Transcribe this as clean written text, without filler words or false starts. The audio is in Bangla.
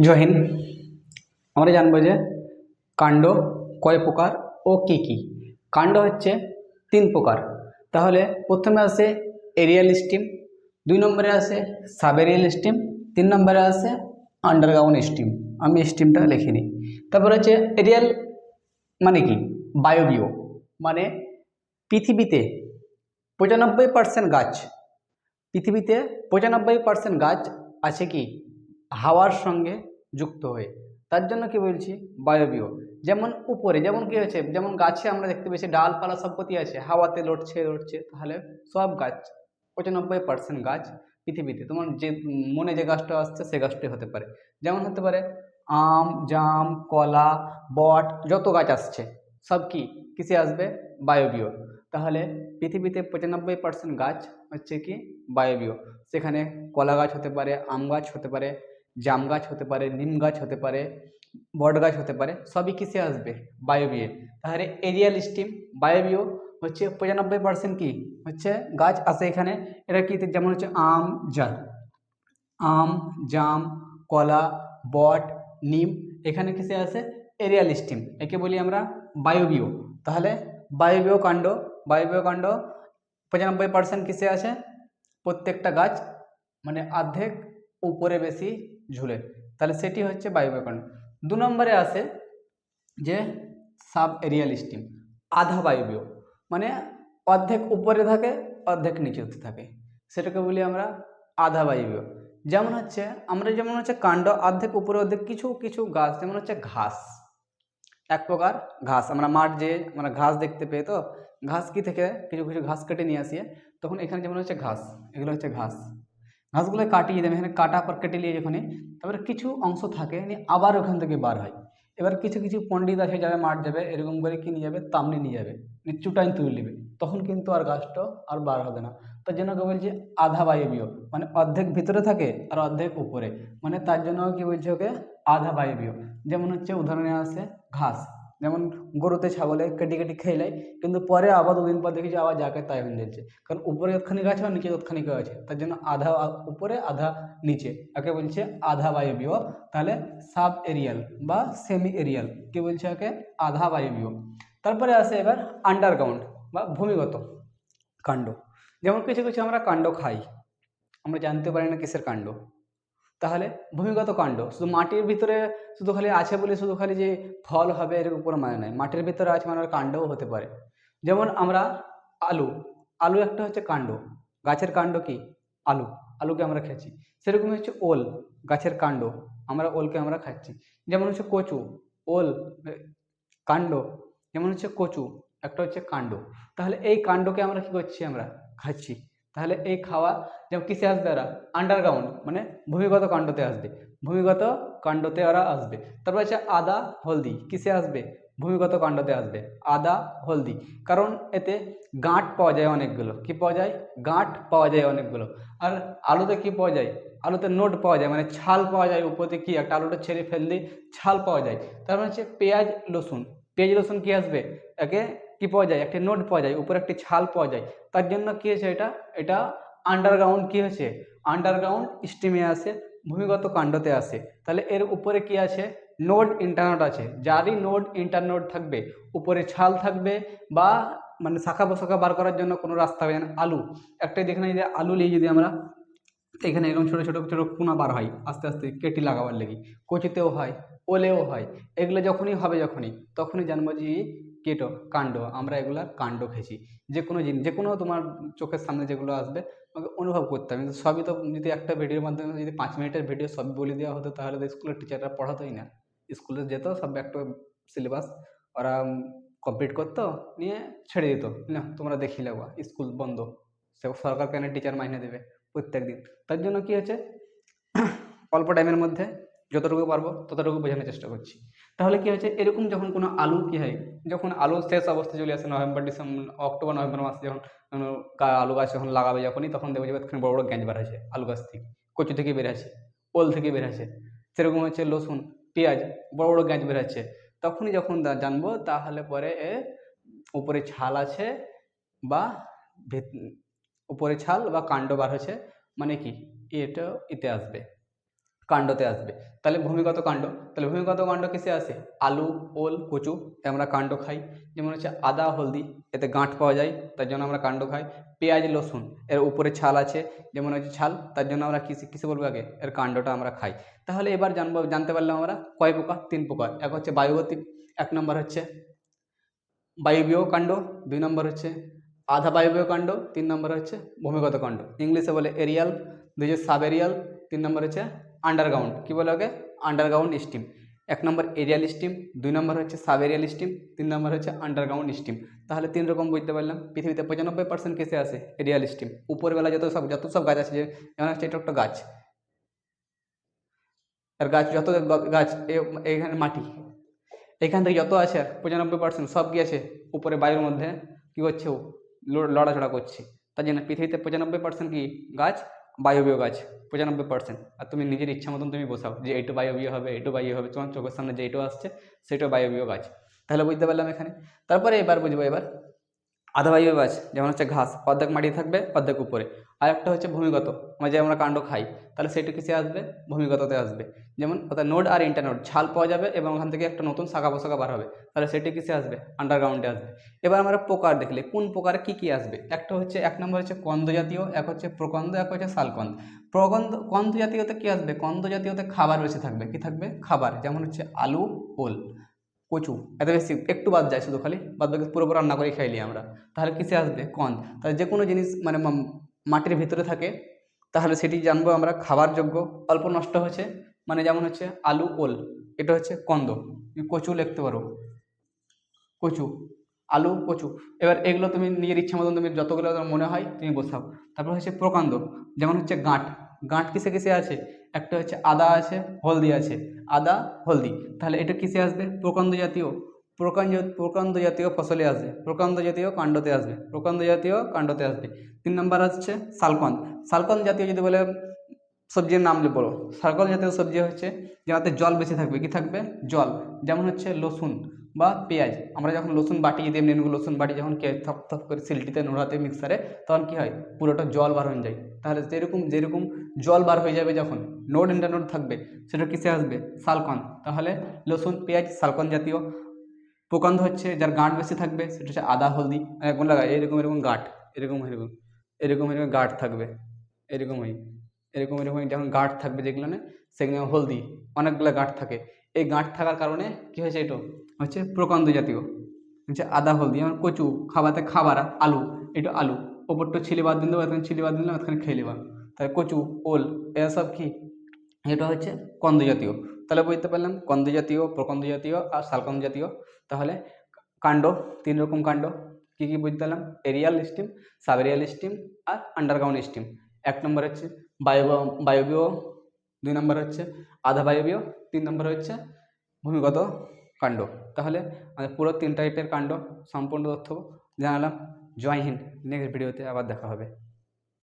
জয় হিন্দ। আমরা জানবো যে কাণ্ড কয় প্রকার ও কি কি। কাণ্ড হচ্ছে তিন প্রকার। তাহলে প্রথমে আসে এরিয়াল স্টিম, 2 নম্বরে আসে সাবেরিয়াল স্টিম, 3 নম্বরে আসে আন্ডারগ্রাউন্ড স্টিম। আমি স্টিমটা লিখিনি। তারপর হচ্ছে এরিয়াল মানে কি, বায়বীয় মানে পৃথিবীতে 95% গাছ, পৃথিবীতে 95% গাছ আছে কি হাওয়ার সঙ্গে যুক্ত হয়ে, তার জন্য কি বলছি বায়বীয়। যেমন উপরে যেমন কি হয়েছে, যেমন গাছে আমরা দেখতে পেয়েছি ডালপালা সব কতি আছে, হাওয়াতে লড়ছে লড়ছে, তাহলে সব গাছ 95% গাছ পৃথিবীতে, তোমার যে মনে যে গাছটা আসছে সে গাছটাই হতে পারে। যেমন হতে পারে আম, জাম, কলা, বট, যত গাছ আসছে সব কি কিসে আসবে, বায়বীয়। তাহলে পৃথিবীতে 95% গাছ হচ্ছে কি বায়বীয়। সেখানে কলা গাছ হতে পারে, আম গাছ হতে পারে, জাম গাছ হতে পারে, নিম গাছ হতে পারে, বট গাছ হতে পারে, সবই কিসে আসবে, বায়বীয়। তাহলে এরিয়াল স্টিম বায়বীয় হচ্ছে 95% কি হচ্ছে গাছ আসে এখানে। এটা কি যেমন হচ্ছে আম, আম, জাম, কলা, বট, নিম, এখানে কিসে আসে এরিয়াল স্টিম, একে বলি আমরা বায়বীয়। তাহলে বায়বীয় কাণ্ড, বায়বীয় কাণ্ড 95% কিসে আছে, প্রত্যেকটা গাছ মানে অর্ধেক উপরে বেশি ঝুলে, তাহলে সেটি হচ্ছে বায়বীয় কাণ্ড। 2 নম্বরে আসে যে সাব এরিয়াল স্টিম, আধা বায়বীয়, মানে অর্ধেক উপরে থাকে অর্ধেক নিচেতে থাকে, সেটাকে বলি আমরা আধা বায়বীয়। যেমন হচ্ছে আমরা যেমন হচ্ছে কাণ্ড অর্ধেক উপরে অর্ধেক, কিছু কিছু গাছ যেমন হচ্ছে ঘাস, এক প্রকার ঘাস, আমরা মাঠ যে আমরা ঘাস দেখতে পেয়ে, তো ঘাস কি থেকে কিছু কিছু ঘাস কেটে নিয়ে আসি, তখন এখানে যেমন হচ্ছে ঘাস, এগুলো হচ্ছে ঘাস, ঘাসগুলো কাটিয়ে দেবে এখানে, কাটা পর কেটে নিয়ে যখন তারপরে কিছু অংশ থাকে আবার ওখান থেকে বার হয়। এবার কিছু কিছু পণ্ডিত আছে যাবে মাঠ যাবে এরকম করে কি নিয়ে যাবে, তামনি নিয়ে যাবে, চুটাইন তুলে নেবে, তখন কিন্তু আর গাছটা আর বার হবে না। তার জন্য কি বলছে আধা বায়বীয়, মানে অর্ধেক ভিতরে থাকে আর অর্ধেক উপরে, মানে তার জন্য কি বলছে ওকে আধা বায়বীয়। যেমন হচ্ছে উদাহরণে আসে ঘাস, যেমন গরুতে ছাগলে কেটে কেটে খেয়ে, কিন্তু পরে আবার 2 দিন পর দেখি যে আবার যাকে তাই হয়ে যাচ্ছে, কারণ উপরে যতখানি গাছ আর নিচে ততখানি গাছ আছে, তার জন্য আধা উপরে আধা নিচে, একে বলছে আধা বায়বীয়। তাহলে সাব এরিয়াল বা সেমি এরিয়াল কি বলছে ওকে আধা বায়বীয়। তারপরে আসে এবার আন্ডারগ্রাউন্ড বা ভূমিগত কাণ্ড। যেমন কিছু কিছু আমরা কাণ্ড খাই, আমরা জানতে পারি না কিসের কাণ্ড, তাহলে ভূমিগত কাণ্ড শুধু মাটির ভিতরে শুধু খালি আছে বলে শুধু খালি যে ফল হবে এর উপর মানে নয়, মাটির ভিতরে আছে মানে ওর কাণ্ডও হতে পারে। যেমন আমরা আলু, আলু একটা হচ্ছে কাণ্ড, গাছের কাণ্ড কি আলু, আলুকে আমরা খাচ্ছি। সেরকমই হচ্ছে ওল, গাছের কাণ্ড, আমরা ওলকে আমরা খাচ্ছি। যেমন হচ্ছে কচু, ওল কাণ্ড, যেমন হচ্ছে কচু একটা হচ্ছে কাণ্ড। তাহলে এই কাণ্ডকে আমরা কি করছি, আমরা খাচ্ছি। তাহলে এই খাওয়া যেমন কিসে আসবে, এরা আন্ডারগ্রাউন্ড মানে ভূমিগত কাণ্ডতে আসবে, ভূমিগত কাণ্ডতে ওরা আসবে। তারপর হচ্ছে আদা হলদি কিসে আসবে, ভূমিগত কাণ্ডতে আসবে আদা হলদি, কারণ এতে গাঁট পাওয়া যায় অনেকগুলো, কি পাওয়া যায়, গাঁট পাওয়া যায় অনেকগুলো। আর আলুতে কি পাওয়া যায়, আলুতে নোট পাওয়া যায়, মানে ছাল পাওয়া যায় উপরে, কি একটা আলুটা ছেড়ে ফেললে ছাল পাওয়া যায়। তারপর হচ্ছে পেঁয়াজ রসুন, পেঁয়াজ রসুন কি আসবে, একে কি পাওয়া যায়, একটি নোট পাওয়া যায়, উপরে একটি ছাল পাওয়া যায়, তার জন্য কি হয়েছে এটা এটা আন্ডারগ্রাউন্ড কি হয়েছে, আন্ডারগ্রাউন্ড স্টিমে আসে, ভূমিগত কাণ্ডতে আসে। তাহলে এর উপরে কি আছে, নোড ইন্টারনোড আছে, যারই নোড ইন্টারনোড থাকবে উপরে ছাল থাকবে, বা মানে শাখা প্রশাখা বার করার জন্য কোনো রাস্তা হবে না। আলু একটাই দেখে নেই যে আলু নিয়ে যদি আমরা এখানে এরকম ছোটো ছোটো ছোটো কোনা বার হয় আস্তে আস্তে কেটে লাগাবার লেগে, কচুতেও হয়, ওলেও হয়, এগুলো যখনই হবে যখনই তখনই জানবো যে কেটো কাণ্ড, আমরা এগুলার কাণ্ড খেয়েছি। যে কোনো জিনিস যে কোনো তোমার চোখের সামনে যেগুলো আসবে আমাকে অনুভব করতে হবে, কিন্তু সবই তো যদি একটা ভিডিওর মাধ্যমে যদি 5 মিনিটের ভিডিও সবই বলে দেওয়া হতো তাহলে তো স্কুলের টিচাররা পড়াতোই না, স্কুলে যেত সব একটা সিলেবাস ওরা কমপ্লিট করতো, নিয়ে ছেড়ে দিত, না তোমরা দেখিয়ে লাগবা স্কুল বন্ধ, সে সরকার কেন টিচার মাইনে দেবে প্রত্যেক দিন। তার জন্য কি হচ্ছে অল্প টাইমের মধ্যে যতটুকু পারবো ততটুকু বোঝানোর চেষ্টা করছি। তাহলে কি হচ্ছে এরকম যখন কোনো আলু কি হয়, যখন আলু শেষ অবস্থায় চলে আসে নভেম্বর ডিসেম্বর অক্টোবর নভেম্বর মাসে, যখন আলু গাছ যখন লাগাবে যখনই, তখন দেখবে যে এখানে বড় বড় গ্যাঁজ বার আছে আলু গাছ থেকে, কচু থেকে বের আছে, ওল থেকে বের আছে, সেরকম হচ্ছে রসুন পেঁয়াজ বড় বড় গ্যাঁজ বের আছে, তখনই যখন জানবো তাহলে পরে উপরে ছাল আছে বা উপরে ছাল বা কাণ্ড বার হয়েছে, মানে কি এটা এতে আসবে। কাণ্ডতে আসবে। তাহলে ভূমিগত কাণ্ড, তাহলে ভূমিগত কাণ্ড কিসে আসে? আলু, ওল, কচু আমরা কাণ্ড খাই। যেমন হচ্ছে আদা, হলদি, এতে গাঁট পাওয়া যায়, তার জন্য আমরা কাণ্ড খাই। পেঁয়াজ, রসুন, এর উপরে ছাল আছে, যেমন হচ্ছে ছাল, তার জন্য আমরা কিসে বলবো আগে? এর কাণ্ডটা আমরা খাই। তাহলে এবার জানতে পারলাম আমরা কয় প্রকার? 3 প্রকার। এক হচ্ছে বায়ুগতিক, 1 নম্বর হচ্ছে বায়বীয় কাণ্ড, 2 নম্বর হচ্ছে আধা বায়বীয় কাণ্ড, 3 নম্বর হচ্ছে ভূমিগত কাণ্ড। ইংলিশে বলে এরিয়াল, 2 হচ্ছে সাব এরিয়াল, 3 নম্বর হচ্ছে আন্ডারগ্রাউন্ড। কী বলে ওকে? Underground stem. 1 নম্বর এরিয়াল স্টিম, 2 নম্বর হচ্ছে সাব এরিয়াল স্টিম, 3 নম্বর হচ্ছে আন্ডারগ্রাউন্ড স্টিম। তাহলে 3 রকম বুঝতে পারলাম। পৃথিবীতে 95% কেসে আসে এরিয়াল স্টিম। উপরবেলা যত সব গাছ আছে, যেমন হচ্ছে এটা একটা গাছ, আর গাছ যত গাছ এখানে মাটি, এখান থেকে যত আছে 95% সব কি আছে? উপরে বায়ুর মধ্যে কী করছে? ও লড়াচড়া করছে। তার জন্য পৃথিবীতে 95% কি গাছ? বায়বীয় গাছ 95%। আর তুমি নিজের ইচ্ছা মতন তুমি বসাও যে এইটা বায়বীয় হবে, এইটা বায়ু হবে, তোমার চোখের সামনে যেইটা আসছে সেটা বায়বীয় গাছ। তাহলে বুঝতে পারলাম এখানে। তারপরে এবার বুঝবো এবার আধা বায়বীয় গাছ, যেমন হচ্ছে ঘাস, অর্ধেক মাটি থাকবে অর্ধেক উপরে। আর একটা হচ্ছে ভূমিগত, যে আমরা কাণ্ড খাই, তাহলে সেটা কিসে আসবে? ভূমিগততে আসবে। যেমন অর্থাৎ নোড আর ইন্টারনোড, ছাল পাওয়া যাবে এবং ওখান থেকে একটা নতুন শাখা পোশাখা বার হবে, তাহলে সেটি কিসে আসবে? আন্ডারগ্রাউন্ডে আসবে। এবার আমরা প্রকার দেখলে কোন প্রকারে কী কী আসবে। একটা হচ্ছে 1 নম্বর হচ্ছে কন্দ জাতীয়, এক হচ্ছে প্রকন্দ, এক হচ্ছে শালকন্দ। কন্দ জাতীয়তে কী আসবে? কন্দ জাতীয়তে খাবার বেশি থাকবে। কি থাকবে? খাবার। যেমন হচ্ছে আলু, ওল, কচু, এত বেশি একটু বাদ যায়, শুধু খালি বাদ বাকি পুরোপুরি রান্না করে খাইলি আমরা। তাহলে কিসে আসবে? কন্দ। তাহলে যে কোনো জিনিস মানে মাটির ভিতরে থাকে, তাহলে সেটি জানবো আমরা খাবার যোগ্য, অল্প নষ্ট হচ্ছে। মানে যেমন হচ্ছে আলু, ওল, এটা হচ্ছে কন্দ। কচু লিখতে পারো, কচু, আলু, কচু। এবার এগুলো তুমি নিজের ইচ্ছা মতন তুমি যতগুলো তোমার মনে হয় তুমি বসাও। তারপর হচ্ছে প্রকাণ্ড, যেমন হচ্ছে গাঁট। গাঁট কিসে কিসে আছে? একটা হচ্ছে আদা আছে, হলদি আছে। আদা, হলদি, তাহলে এটা কিসে আসবে? প্রকাণ্ড জাতীয়। প্রকাণ্ড জাতীয় ফসলে আসবে, প্রকাণ্ড জাতীয় কাণ্ডতে আসবে, প্রকাণ্ড জাতীয় কাণ্ডতে আসবে। 3 নম্বর হচ্ছে শালকন্দ। শালকন্দ জাতীয় যদি বলে সবজির নাম বলো, শালকন্দ জাতীয় সবজি হচ্ছে যাতে জল বেশি থাকবে। কি থাকবে? জল। যেমন হচ্ছে রসুন বা পেঁয়াজ। আমরা যখন রসুন বাটি, যদি এমনি রসুন বাটি, যখন থপ থপ করে সিলটিতে নোড়াতে মিক্সারে, তখন কি হয়? পুরোটা জল বার হয়ে যায়। তাহলে যেরকম জল বার হয়ে যাবে, যখন নোড ইন্টারনোড থাকবে, সেটা কিসে আসবে? শালকন্দ। তাহলে রসুন, পেঁয়াজ শালকন্দ জাতীয়। প্রকাণ্ড হচ্ছে যার গাঁট বেশি থাকবে, সেটা হচ্ছে আদা, হলদি, এরকম লাগা এরকম গাঁট, এরকম গাঁট থাকবে, এরকমই যখন গাঁট থাকবে যেগুলো না, সেগুলো হলদি, অনেকগুলো গাঁট থাকে। এই গাঁট থাকার কারণে কি হয়েছে? এটা হচ্ছে প্রকাণ্ড জাতীয়, হচ্ছে আদা, হলদি। যেমন কচু, খাবাতে খাবার, আলু, এটা আলু, ওপরটা ছিলে বাদ দিন দেবো, এখন ছিলে বাদ দিলাম, এখানে খেয়ে নেবা। তাহলে কচু, ওল, এসব কি? এটা হচ্ছে কন্দ জাতীয়। তাহলে বুঝতে পারলাম কন্দ জাতীয়, প্রকন্দ জাতীয় আর শালকন্দ জাতীয়। তাহলে কাণ্ড, 3 রকম কাণ্ড কী কী বুঝতে পারলাম? Aerial stem, sub aerial stem আর আন্ডারগ্রাউন্ড স্টিম। 1 নম্বর হচ্ছে বায়বীয়, 2 নম্বর হচ্ছে আধা বায়বীয়, 3 নম্বর হচ্ছে ভূমিগত কাণ্ড। তাহলে আমাদের পুরো 3 টাইপের কাণ্ড সম্পূর্ণ তথ্য জানালাম। জয় হিন্দ। নেক্সট ভিডিওতে আবার দেখা হবে।